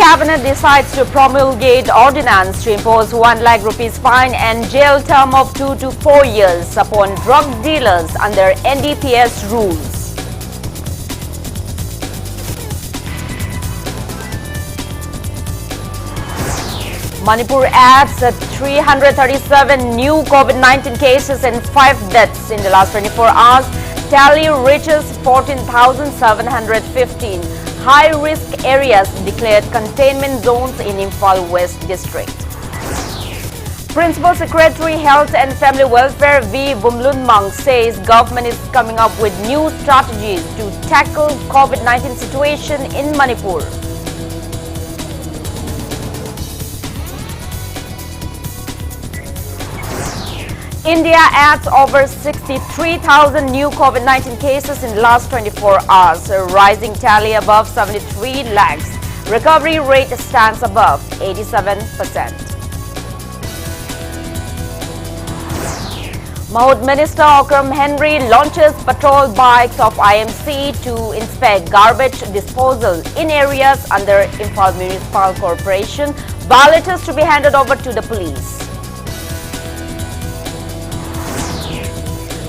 Cabinet decides to promulgate ordinance to impose 1 lakh rupees fine and jail term of 2 to 4 years upon drug dealers under NDPS rules. Manipur adds 337 new COVID-19 cases and 5 deaths in the last 24 hours. Tally reaches 14,715. High-risk areas declared containment zones in Imphal West District. Principal Secretary Health and Family Welfare V. Bumlunmang says government is coming up with new strategies to tackle COVID-19 situation in Manipur. India adds over 63,000 new COVID-19 cases in the last 24 hours, a rising tally above 73 lakhs. Recovery rate stands above 87%. Mahud Minister Okram Henry launches patrol bikes of IMC to inspect garbage disposal in areas under Imphal Municipal Corporation. Violators to be handed over to the police.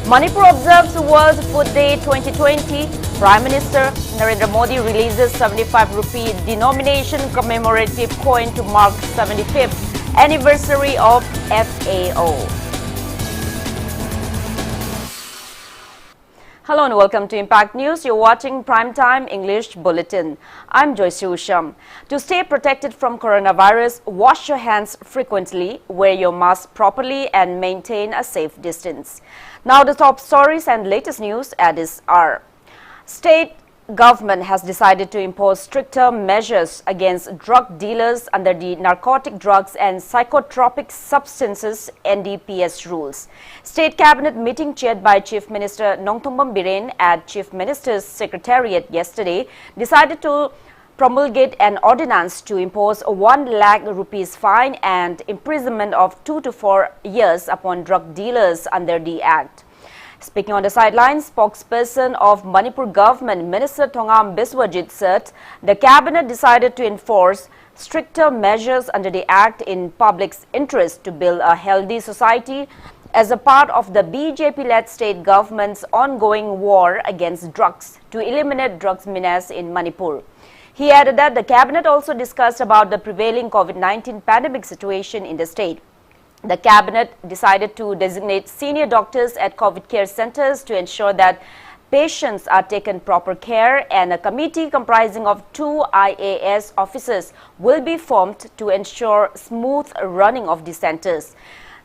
Manipur observes World Food Day 2020. Prime Minister Narendra Modi releases 75 rupee denomination commemorative coin to mark 75th anniversary of FAO. Hello and welcome to Impact News. You're watching Primetime English Bulletin. I'm USHAM. To stay protected from coronavirus, wash your hands frequently, wear your mask properly and maintain a safe distance. Now the top stories and latest news at this hour. State government has decided to impose stricter measures against drug dealers under the Narcotic Drugs and Psychotropic Substances NDPS rules. State Cabinet meeting chaired by Chief Minister Nongthombam Biren at Chief Minister's Secretariat yesterday decided to promulgate an ordinance to impose a 1 lakh rupees fine and imprisonment of 2 to 4 years upon drug dealers under the Act. Speaking on the sidelines, spokesperson of Manipur government, Minister Thongam Biswajit said the cabinet decided to enforce stricter measures under the Act in public's interest to build a healthy society as a part of the BJP-led state government's ongoing war against drugs to eliminate drugs menace in Manipur. He added that the cabinet also discussed about the prevailing COVID-19 pandemic situation in the state. The cabinet decided to designate senior doctors at COVID care centers to ensure that patients are taken proper care, and a committee comprising of 2 IAS officers will be formed to ensure smooth running of the centers.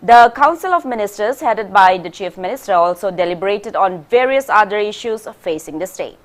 The Council of Ministers headed by the Chief Minister also deliberated on various other issues facing the state.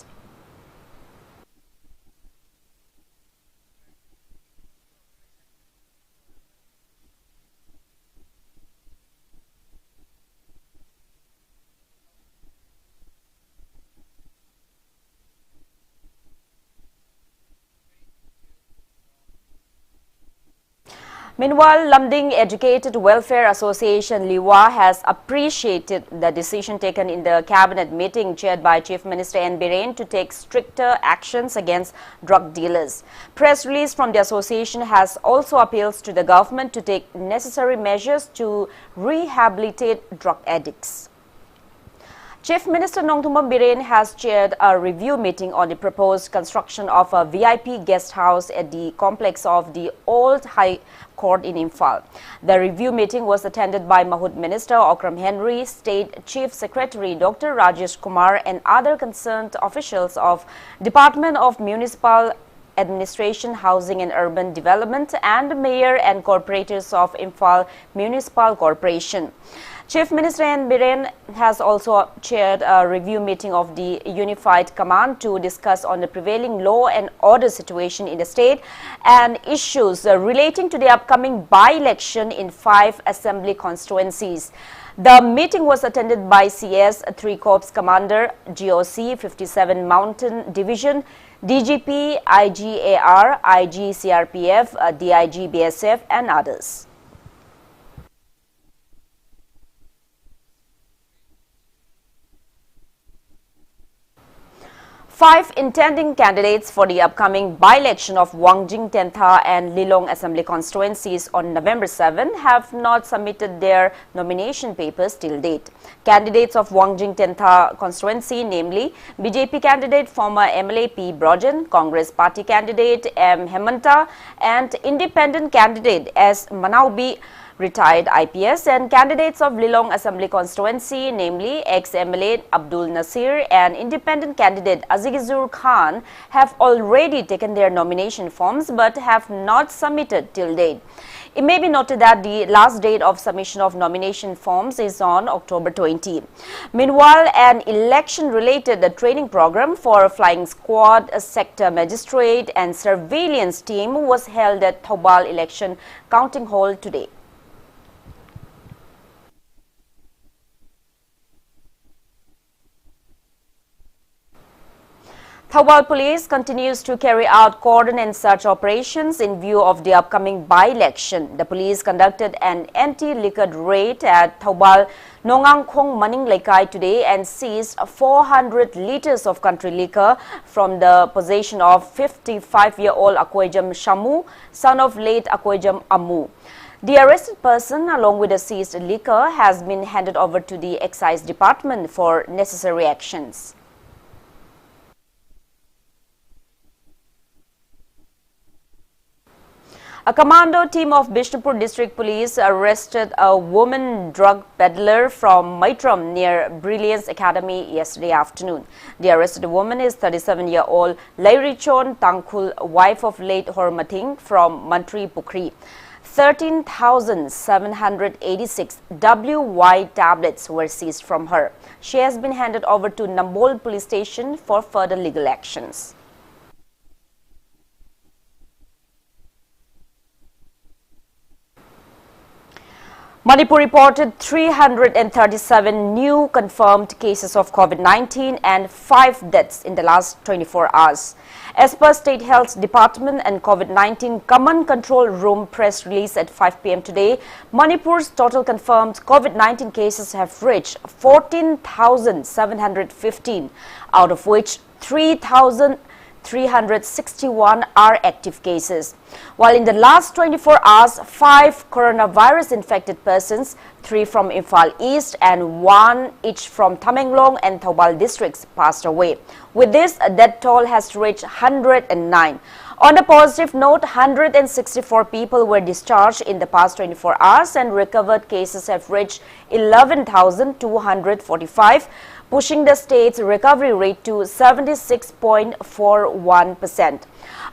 Meanwhile, Lamding Educated Welfare Association Liwa has appreciated the decision taken in the cabinet meeting chaired by Chief Minister N. Biren to take stricter actions against drug dealers. Press release from the association has also appeals to the government to take necessary measures to rehabilitate drug addicts. Chief Minister Nongthombam Biren has chaired a review meeting on the proposed construction of a VIP guest house at the complex of the Old High Court in Imphal. The review meeting was attended by Mahud Minister Okram Henry, State Chief Secretary Dr. Rajesh Kumar and other concerned officials of Department of Municipal Administration, Housing and Urban Development and Mayor and Corporators of Imphal Municipal Corporation. Chief Minister N. Biren has also chaired a review meeting of the Unified Command to discuss on the prevailing law and order situation in the state and issues relating to the upcoming by-election in 5 assembly constituencies. The meeting was attended by CS 3 Corps Commander, GOC 57 Mountain Division, DGP, IGAR, IG CRPF, DIG BSF and others. 5 intending candidates for the upcoming by-election of Wangjing Tentha and Lilong Assembly constituencies on November 7 have not submitted their nomination papers till date. Candidates of Wangjing Tentha constituency, namely BJP candidate former MLA P. Brojan, Congress party candidate M. Hemanta and independent candidate S. Manaubi, retired IPS, and candidates of Lilong Assembly constituency, namely ex-MLA Abdul Nasir and independent candidate Azizur Khan, have already taken their nomination forms but have not submitted till date. It may be noted that the last date of submission of nomination forms is on October 20. Meanwhile, an election-related training program for flying squad, sector magistrate and surveillance team was held at Thoubal Election Counting Hall today. Thoubal Police continues to carry out cordon and search operations in view of the upcoming by-election. The police conducted an anti-liquor raid at Thoubal Nongangkhong Maning Laikai today and seized 400 liters of country liquor from the possession of 55-year-old Akoijam Shamu, son of late Akoijam Amu. The arrested person, along with the seized liquor, has been handed over to the Excise Department for necessary actions. A commando team of Bishnupur District Police arrested a woman drug peddler from Maitram near Brilliance Academy yesterday afternoon. The arrested woman is 37-year-old Lairichon Tangkul, wife of late Hormating from Mantri Pukri. 13,786 WY tablets were seized from her. She has been handed over to Nambol Police Station for further legal actions. Manipur reported 337 new confirmed cases of COVID-19 and 5 deaths in the last 24 hours. As per State Health Department and COVID-19 Command Control Room press release at 5 p.m. today, Manipur's total confirmed COVID-19 cases have reached 14,715, out of which 3,361 are active cases. While in the last 24 hours, 5 coronavirus infected persons, 3 from Imphal East and 1 each from Tamenglong and Thoubal districts passed away. With this, death toll has reached 109. On a positive note, 164 people were discharged in the past 24 hours and recovered cases have reached 11,245, pushing the state's recovery rate to 76.41%.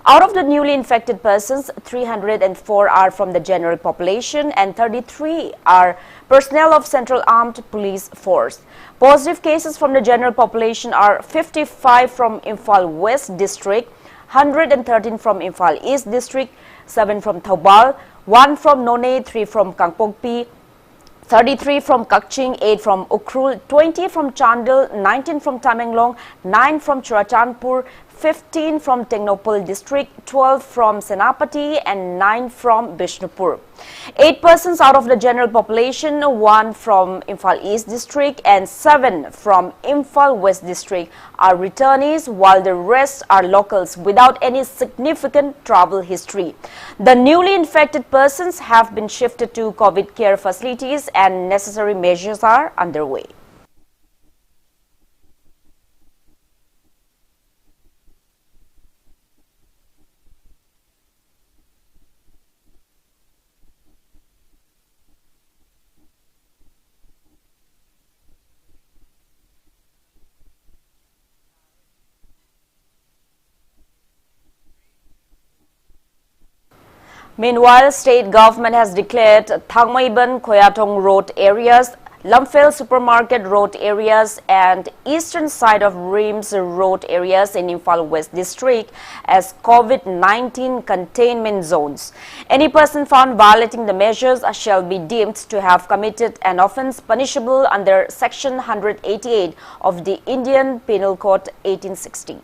Out of the newly infected persons, 304 are from the general population and 33 are personnel of Central Armed Police Force. Positive cases from the general population are 55 from Imphal West District, 113 from Imphal East District, 7 from Thoubal, 1 from None, 3 from Kangpokpi, 33 from Kakching, 8 from Ukhrul, 20 from Chandel, 19 from Tamenglong, 9 from Churachandpur, 15 from Tengnopal district, 12 from Senapati and 9 from Bishnupur. 8 persons out of the general population, 1 from Imphal East district and 7 from Imphal West district are returnees, while the rest are locals without any significant travel history. The newly infected persons have been shifted to COVID care facilities and necessary measures are underway. Meanwhile, state government has declared Thangmaiban Khoyatong road areas, Lamphel Supermarket road areas and eastern side of Reims road areas in Imphal West district as COVID-19 containment zones. Any person found violating the measures shall be deemed to have committed an offence punishable under Section 188 of the Indian Penal Code 1860.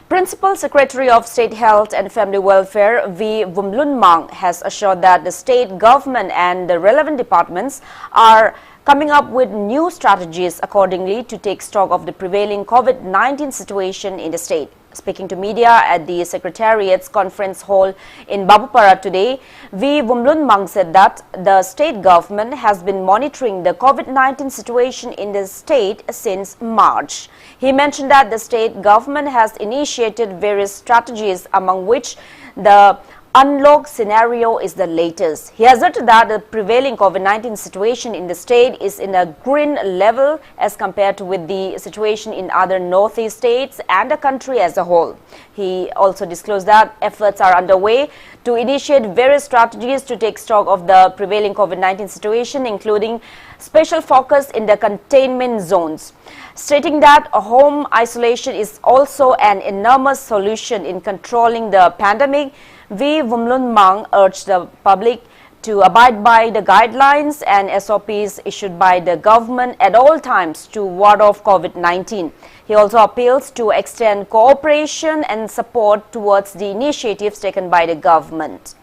Principal Secretary of State Health and Family Welfare V. Vumlunmang has assured that the state government and the relevant departments are coming up with new strategies accordingly to take stock of the prevailing COVID-19 situation in the state. Speaking to media at the Secretariat's conference hall in Babupara today, V. Vumlunmang said that the state government has been monitoring the COVID-19 situation in the state since March. He mentioned that the state government has initiated various strategies, among which the unlock scenario is the latest. He asserted that the prevailing COVID-19 situation in the state is in a green level as compared with the situation in other northeast states and the country as a whole. He also disclosed that efforts are underway to initiate various strategies to take stock of the prevailing COVID-19 situation, including special focus in the containment zones. Stating that home isolation is also an enormous solution in controlling the pandemic, V. Vumlunmang urged the public to abide by the guidelines and SOPs issued by the government at all times to ward off COVID-19. He also appeals to extend cooperation and support towards the initiatives taken by the government.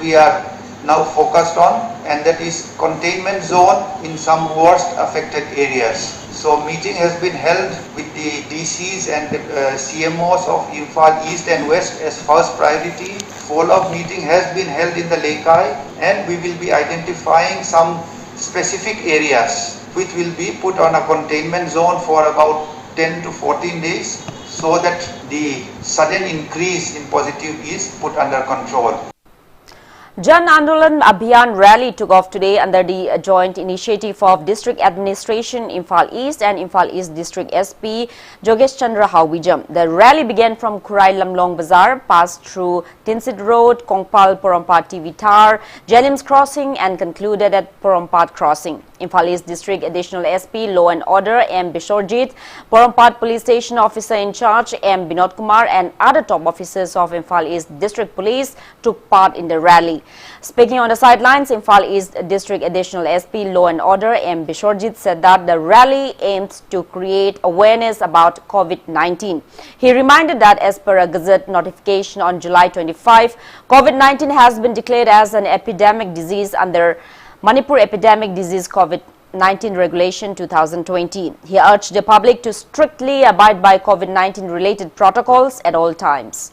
We are now focused on, and that is containment zone in some worst affected areas. So meeting has been held with the DCs and the CMOs of Imphal East and West as first priority. Follow-up meeting has been held in the Lekai, and we will be identifying some specific areas which will be put on a containment zone for about 10 to 14 days so that the sudden increase in positive is put under control. Jan Andolan Abhiyan rally took off today under the joint initiative of District Administration Imphal East and Imphal East District SP Jogesh Chandra Hawbijam. The rally began from Kurai Lamlong Bazaar, passed through Tinsit Road, Kongpal Porompat TV Tar, Jelims Crossing and concluded at Porompat Crossing. Imphal East District Additional SP Law and Order M. Bishorjit, Porompat Police Station Officer in Charge M. Binod Kumar and other top officers of Imphal East District Police took part in the rally. Speaking on the sidelines, Imphal East District Additional SP Law and Order M. Bishorjit said that the rally aims to create awareness about COVID-19. He reminded that as per a Gazette notification on July 25, COVID-19 has been declared as an epidemic disease under Manipur Epidemic Disease COVID-19 Regulation 2020. He urged the public to strictly abide by COVID-19 related protocols at all times.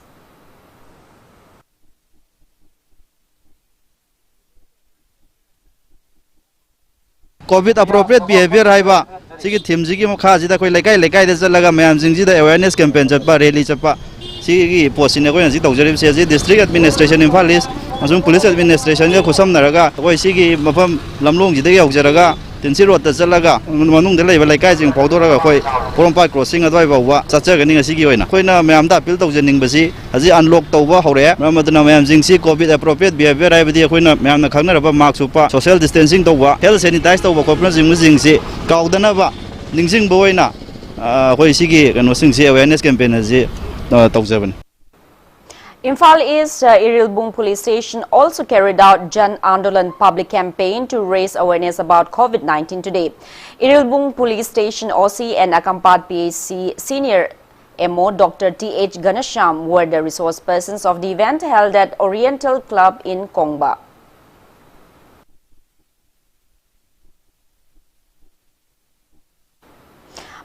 COVID appropriate behavior haiba sigi theme sigi mokha jida koi lekai lekai de jalaga mayam jing jida awareness campaign chatpa rally chapa sigi posine ko yansi tawjari se district administration Imphal East asum police administration ga khusam naraga koi sigi mafam lamlong jida yaujaraga tinsi road ta jalaga manung de leiba lekai jing pawdoraga koi Porompat crossing adwai bawa chacha gani ngasi gi oina koina mayam da appeal tawjaning basi haji unlock tawba hore ramadana mayam jing si COVID appropriate behavior haibadi koina mayam na khangna raba mask upa social distancing tawba health sanitize tawba corporate jing si kaudana ba ningsing boina koi sigi kano sing si awareness campaign haji tawjaban. Imphal East Irilbung Police Station also carried out Jan Andolan public campaign to raise awareness about COVID-19 today. Irilbung Police Station OC and Akampat PAC Senior MO Dr. T.H. Ganesham were the resource persons of the event held at Oriental Club in Kongba.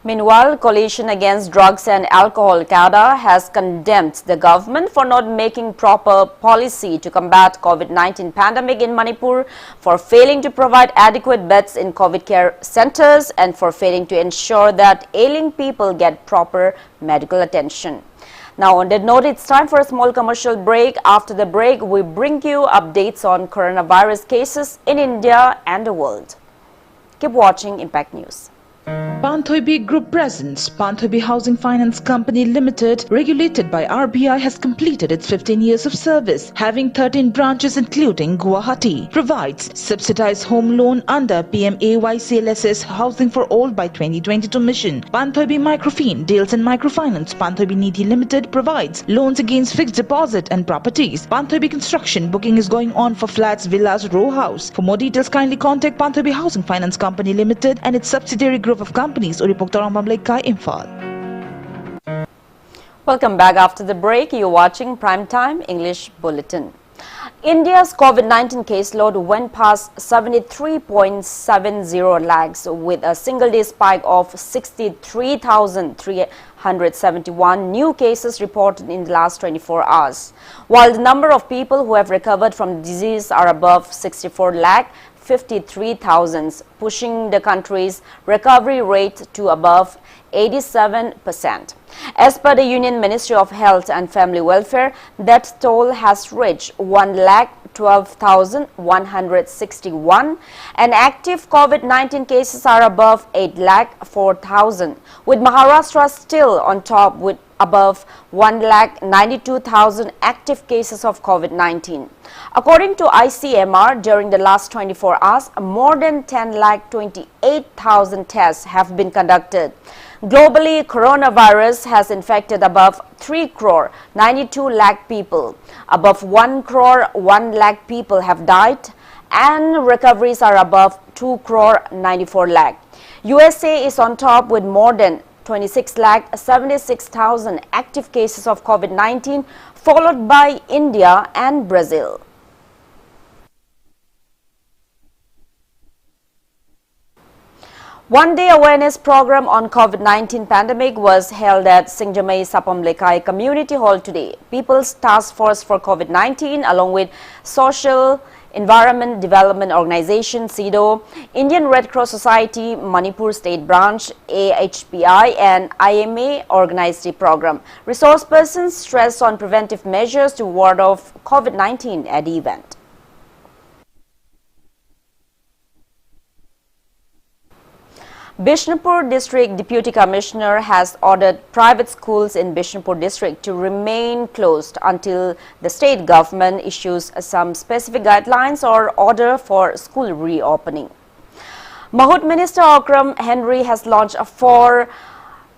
Meanwhile, Coalition Against Drugs and Alcohol (CADA) has condemned the government for not making proper policy to combat COVID-19 pandemic in Manipur, for failing to provide adequate beds in COVID care centers and for failing to ensure that ailing people get proper medical attention. Now, on that note, it's time for a small commercial break. After the break, we bring you updates on coronavirus cases in India and the world. Keep watching Impact News. Panthoibi Group presents Panthoibi Housing Finance Company Limited, regulated by RBI, has completed its 15 years of service, having 13 branches including Guwahati. Provides subsidized home loan under PMAY CLSS Housing for All by 2022 mission. Panthoibi Microfinance deals in microfinance. Panthoibi Nidhi Limited provides loans against fixed deposit and properties. Panthoibi Construction booking is going on for flats, villas, row house. For more details, kindly contact Panthoibi Housing Finance Company Limited and its subsidiary group of companies. Welcome back after the break. You're watching Primetime English Bulletin. India's COVID-19 caseload went past 73.70 lakhs with a single-day spike of 63,371 new cases reported in the last 24 hours. While the number of people who have recovered from the disease are above 64 lakh, 53,000, pushing the country's recovery rate to above 87%. As per the Union Ministry of Health and Family Welfare, that toll has reached 1,12,161 and active COVID-19 cases are above 8,04,000, with Maharashtra still on top with above 1,92,000 active cases of COVID-19. According to ICMR, during the last 24 hours, more than 10,28,000 tests have been conducted. Globally, coronavirus has infected above 3 crore 92 lakh people. Above 1 crore 1 lakh people have died and recoveries are above 2 crore 94 lakh. USA is on top with more than 26 lakh 76,000 active cases of COVID-19, followed by India and Brazil. One-day awareness program on COVID-19 pandemic was held at Singjamai Sapam Lekai Community Hall today. People's Task Force for COVID-19 along with Social Environment Development Organization (SIDO), Indian Red Cross Society, Manipur State Branch, AHPI and IMA organized the program. Resource persons stressed on preventive measures to ward off COVID-19 at the event. Bishnupur District Deputy Commissioner has ordered private schools in Bishnupur District to remain closed until the state government issues some specific guidelines or order for school reopening. Mahut Minister Akram Henry has launched 4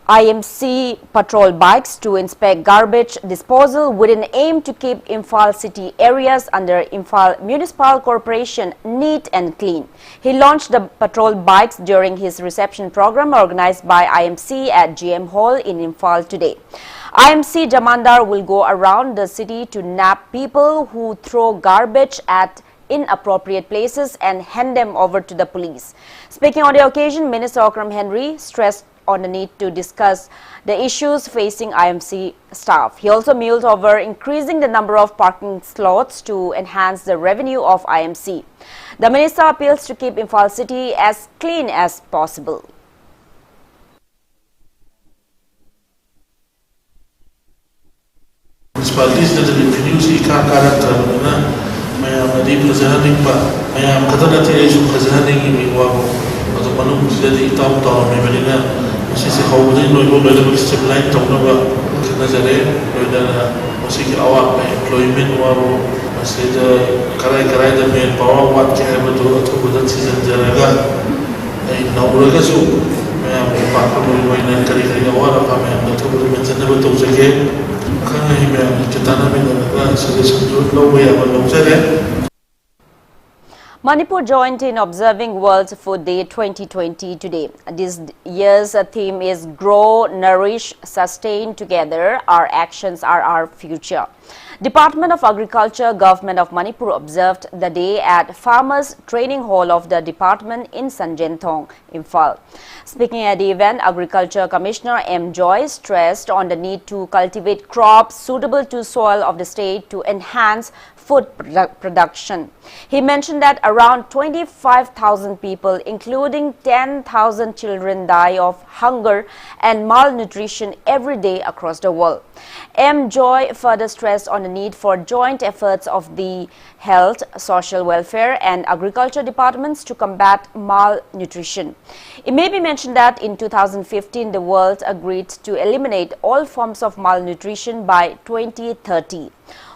IMC patrol bikes to inspect garbage disposal with an aim to keep Imphal city areas under Imphal Municipal Corporation neat and clean. He launched the patrol bikes during his reception program organized by IMC at GM Hall in Imphal today. IMC Jamandar will go around the city to nab people who throw garbage at inappropriate places and hand them over to the police. Speaking on the occasion, Minister Akram Henry stressed on the need to discuss the issues facing IMC staff. He also muled over increasing the number of parking slots to enhance the revenue of IMC. The minister appeals to keep Imphal city as clean as possible. Municipalities that introduce character mayam adi presenting pa mayam kadana the issue presenting in wa also manum sidi tam tam mevelina sisi hawdin no go level streamline tawna nazare whether musiki awak employment wa masida karai the main power what ke have to the season jaraga ai nawraga so mayam pa ko no ina kari awara pa mayam to the mention to jage Manipur joined in observing World Food Day 2020 today. This year's theme is Grow, Nourish, Sustain Together. Our actions are our future. Department of Agriculture, Government of Manipur observed the day at Farmers Training Hall of the department in Sanjenthong, Imphal. Speaking at the event, Agriculture Commissioner M. Joy stressed on the need to cultivate crops suitable to soil of the state to enhance food production. He mentioned that around 25,000 people, including 10,000 children, die of hunger and malnutrition every day across the world. M. Joy further stressed on the need for joint efforts of the Health, Social Welfare and Agriculture departments to combat malnutrition. It may be mentioned that in 2015, the world agreed to eliminate all forms of malnutrition by 2030.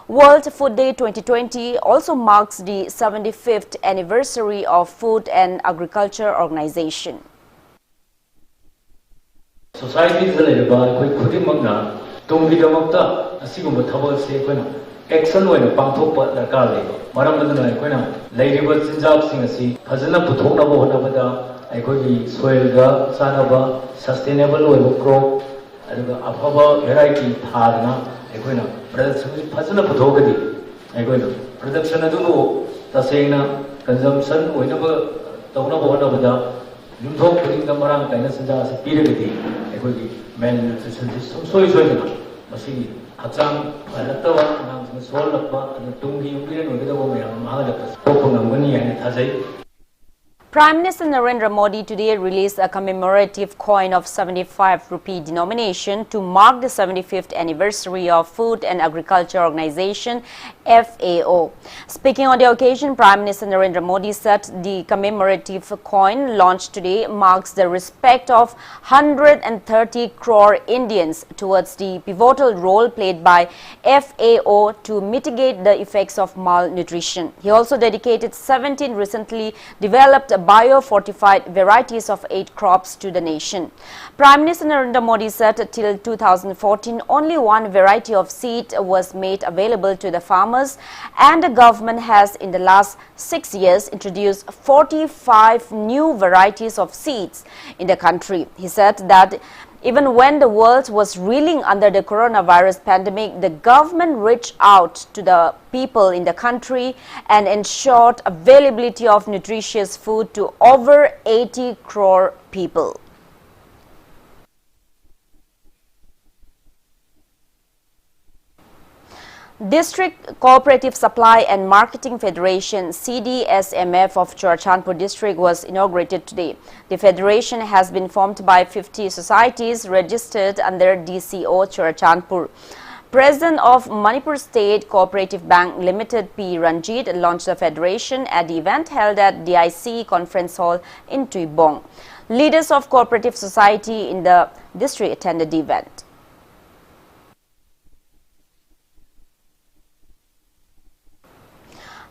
World Food Day 2020 also marks the 75th anniversary of Food and Agriculture Organization. Society action when Pangtok Lakali, Maramana, Lady Sinjak Hazana Putona Bonabada, I could be soil, Sanaba, sustainable crop, Ababa, variety, Tarna, Equina, Hazana Putogadi, Equina, production Adu, Tasena, consumption, whenever Tonabonabada, Lumtok putting the Marang, Sinjas, period, equity, malnutrition, so is Masi. Hacang Palatawa, and Sol of Tungi, and Prime Minister Narendra Modi today released a commemorative coin of 75 rupee denomination to mark the 75th anniversary of Food and Agriculture Organization FAO. Speaking on the occasion, Prime Minister Narendra Modi said the commemorative coin launched today marks the respect of 130 crore Indians towards the pivotal role played by FAO to mitigate the effects of malnutrition. He also dedicated 17 recently developed bio-fortified varieties of 8 crops to the nation. Prime Minister Narendra Modi said till 2014 only one variety of seed was made available to the farmers, and the government has in the last 6 years introduced 45 new varieties of seeds in the country. He said that even when the world was reeling under the coronavirus pandemic, the government reached out to the people in the country and ensured availability of nutritious food to over 80 crore people. District Cooperative Supply and Marketing Federation CDSMF of Churachandpur district was inaugurated today. The federation has been formed by 50 societies registered under DCO Churachandpur. President of Manipur State Cooperative Bank Limited P. Ranjit launched the federation at the event held at DIC Conference Hall in Tuibong. Leaders of cooperative society in the district attended the event.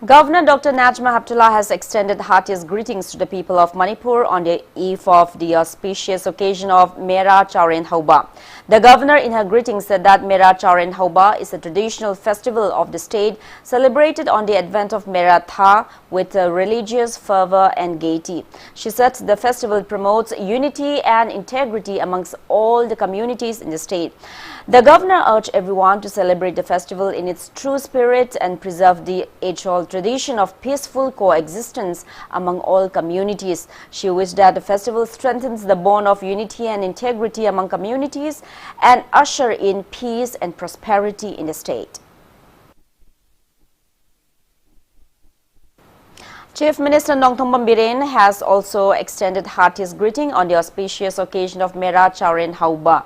Governor Dr. Najma Heptullah has extended heartiest greetings to the people of Manipur on the eve of the auspicious occasion of Mera Chauren Hauba. The governor in her greetings said that Mera Chauren Hauba is a traditional festival of the state celebrated on the advent of Mera Tha with religious fervor and gaiety. She said the festival promotes unity and integrity amongst all the communities in the state. The governor urged everyone to celebrate the festival in its true spirit and preserve the age-old tradition of peaceful coexistence among all communities. She wished that the festival strengthens the bond of unity and integrity among communities and usher in peace and prosperity in the state. Chief Minister Nongthong Biren has also extended heartiest greeting on the auspicious occasion of Mera Chauren Hauba.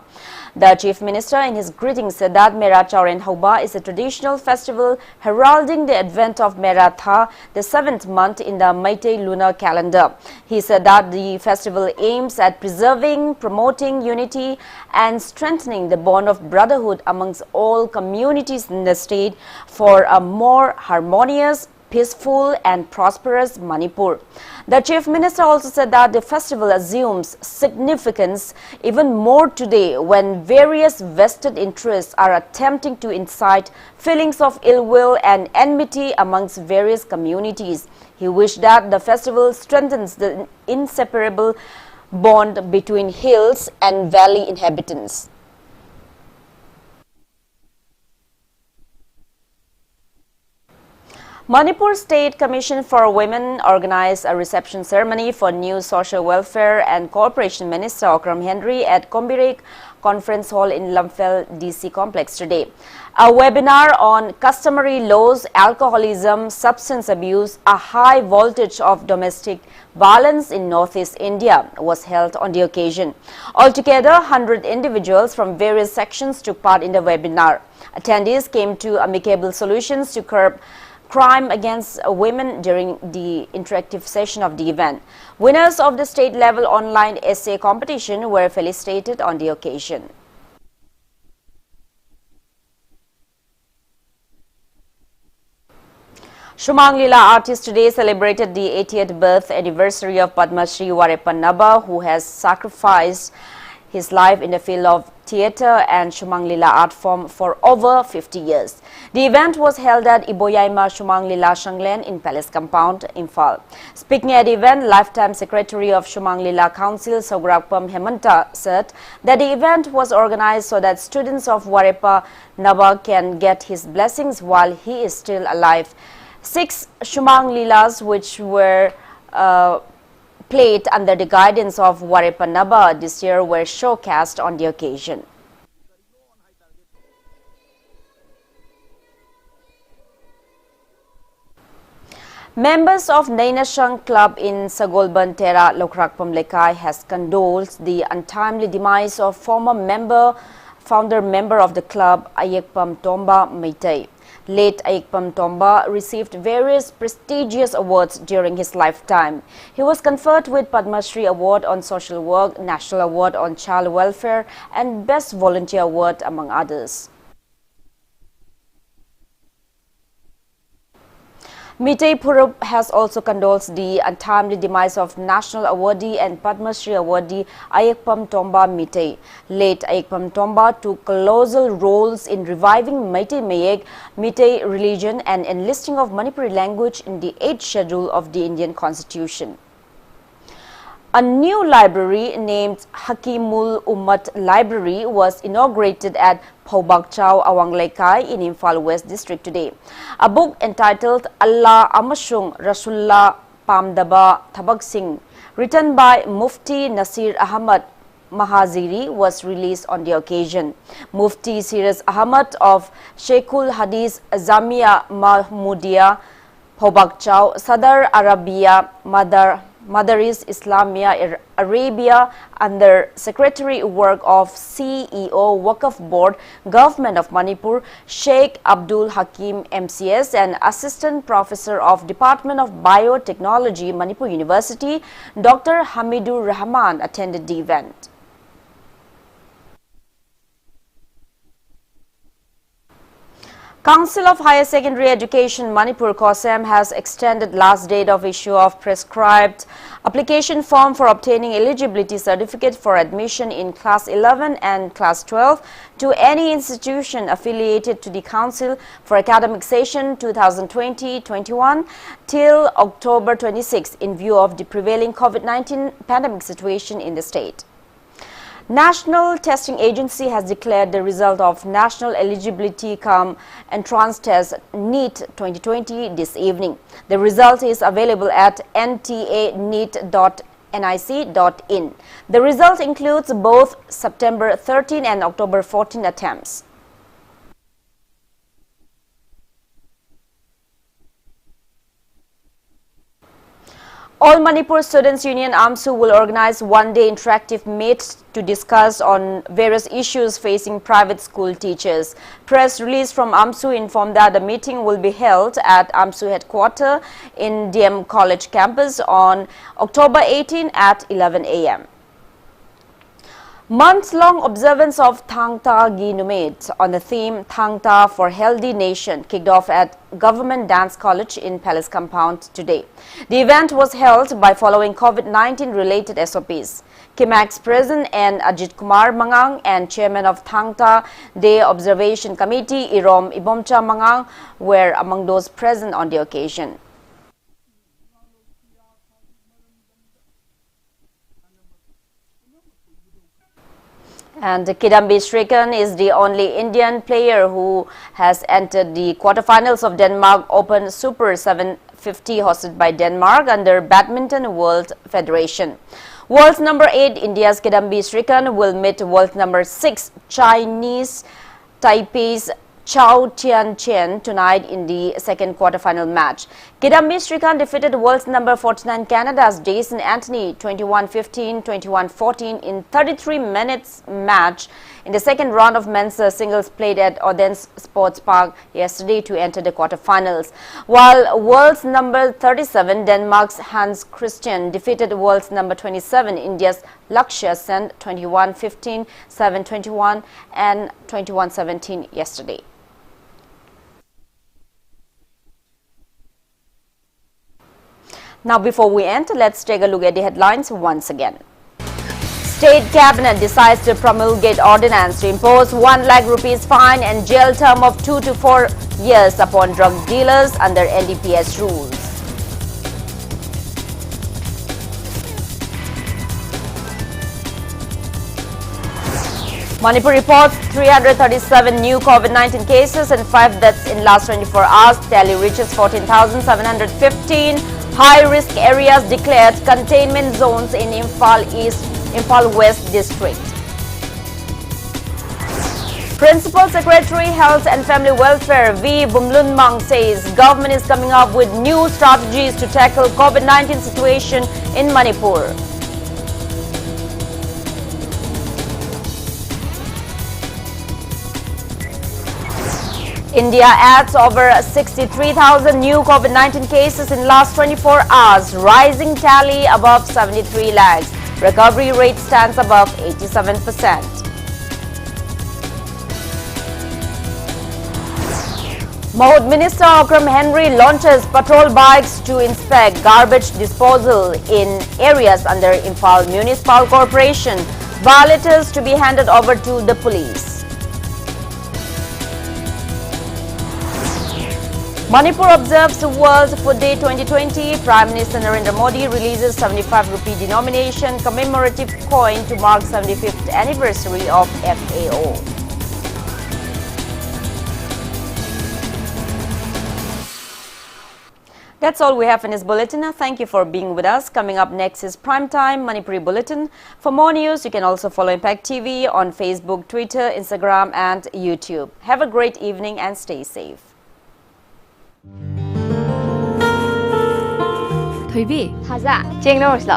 The Chief Minister in his greeting said that Mera Chauren Hauba is a traditional festival heralding the advent of Mera Tha, the 7th month in the Meitei lunar calendar. He said that the festival aims at preserving, promoting unity and strengthening the bond of brotherhood amongst all communities in the state for a more harmonious, peaceful and prosperous Manipur. The Chief Minister also said that the festival assumes significance even more today when various vested interests are attempting to incite feelings of ill will and enmity amongst various communities. He wished that the festival strengthens the inseparable bond between hills and valley inhabitants. Manipur State Commission for Women organized a reception ceremony for new Social Welfare and Cooperation Minister Okram Henry at Kombirek Conference Hall in Lamphel DC Complex today. A webinar on customary laws, alcoholism, substance abuse, a high voltage of domestic violence in Northeast India was held on the occasion. Altogether, 100 individuals from various sections took part in the webinar. Attendees came to amicable solutions to curb crime against women during the interactive session of the event. Winners of the state-level online essay competition were felicitated on the occasion. Shumang Lila artist today celebrated the 80th birth anniversary of Padma Shri Warepa Naba, who has sacrificed his life in the field of theatre and Shumang Lila art form for over 50 years. The event was held at Iboyaima Shumang Lila Shanglen in Palace Compound, Imphal. Speaking at the event, Lifetime Secretary of Shumang Lila Council, Sograkpam Hemanta, said that the event was organized so that students of Warepa Naba can get his blessings while he is still alive. 6 Shumang Lilas, which were played under the guidance of Warepa Naba this year, were showcased on the occasion. Members of Nainashang Club in Sagolban Tera, Lokrakpam Lekai has condoled the untimely demise of former founder member of the club, Ayekpam Tomba Meitei. Late Ayekpam Tomba received various prestigious awards during his lifetime. He was conferred with Padma Shri Award on Social Work, National Award on Child Welfare and Best Volunteer Award, among others. Mitei Purup has also condoled the untimely demise of National Awardee and Padma Shri Awardee Ayekpam Tomba Mitei. Late Ayekpam Tomba took colossal roles in reviving Meitei Mayek, Mitei religion and enlisting of Manipuri language in the 8th schedule of the Indian Constitution. A new library named Hakimul Ummat Library was inaugurated at Phobakchau, Awang Lekai in Imphal West District today. A book entitled Allah Amashung Rasulullah Pamdaba Thabak Singh, written by Mufti Nasir Ahmad Mahaziri, was released on the occasion. Mufti Siraz Ahmad of Sheikhul Hadith Zamia Mahmudia Phobakchau, Sadar Arabia Madaris Islamia Arabia, under Secretary Work of CEO Waqf Board, Government of Manipur, Sheikh Abdul Hakim MCS, and Assistant Professor of Department of Biotechnology, Manipur University, Dr. Hamidur Rahman, attended the event. Council of Higher Secondary Education Manipur COSEM has extended last date of issue of prescribed application form for obtaining eligibility certificate for admission in Class 11 and Class 12 to any institution affiliated to the Council for academic session 2020-21 till October 26 in view of the prevailing COVID-19 pandemic situation in the state. National Testing Agency has declared the result of National Eligibility Cum Entrance Test NEET 2020 this evening. The result is available at ntaneet.nic.in. The result includes both September 13 and October 14 attempts. All Manipur Students Union AMSU will organize one-day interactive meet to discuss on various issues facing private school teachers. Press release from AMSU informed that the meeting will be held at AMSU headquarters in DM College campus on October 18 at 11 a.m. Month-long observance of Thangta Ginumit on the theme Thangta for Healthy Nation kicked off at Government Dance College in Palace Compound today. The event was held by following COVID-19 related SOPs. Kimax President and Ajit Kumar Mangang and Chairman of Thangta Day Observation Committee Irom Ibomcha Mangang were among those present on the occasion. And Kidambi Srikanth is the only Indian player who has entered the quarterfinals of Denmark Open Super 750 hosted by Denmark under Badminton World Federation. World number 8 India's Kidambi Srikanth will meet world number 6 Chinese Taipei's Chao Tian Chen tonight in the second quarterfinal match. Kidambi Srikanth defeated world's number 49 Canada's Jason Anthony 21-15, 21-14 in 33 minutes match in the second round of men's singles played at Odense Sports Park yesterday to enter the quarterfinals. While world's number 37 Denmark's Hans Christian defeated world's number 27 India's Lakshya Sen 21-15, 7-21 and 21-17 yesterday. Now, before we end, let's take a look at the headlines once again. State Cabinet decides to promulgate ordinance to impose 1 lakh rupees fine and jail term of 2 to 4 years upon drug dealers under NDPS rules. Manipur reports 337 new COVID-19 cases and 5 deaths in last 24 hours. Tally reaches 14,715. High-risk areas declared containment zones in Imphal East, Imphal West district. Principal Secretary Health and Family Welfare V. Bumlunmang says government is coming up with new strategies to tackle COVID-19 situation in Manipur. India adds over 63,000 new COVID-19 cases in last 24 hours, rising tally above 73 lakhs. Recovery rate stands above 87%. Mahud Minister Akram Henry launches patrol bikes to inspect garbage disposal in areas under Imphal Municipal Corporation. Violators to be handed over to the police. Manipur observes the World Food Day 2020. Prime Minister Narendra Modi releases 75 rupee denomination commemorative coin to mark 75th anniversary of FAO. That's all we have in this bulletin. Thank you for being with us. Coming up next is Primetime Manipuri Bulletin. For more news, you can also follow Impact TV on Facebook, Twitter, Instagram and YouTube. Have a great evening and stay safe. Toibi, 하자. 쟁 넣으시오.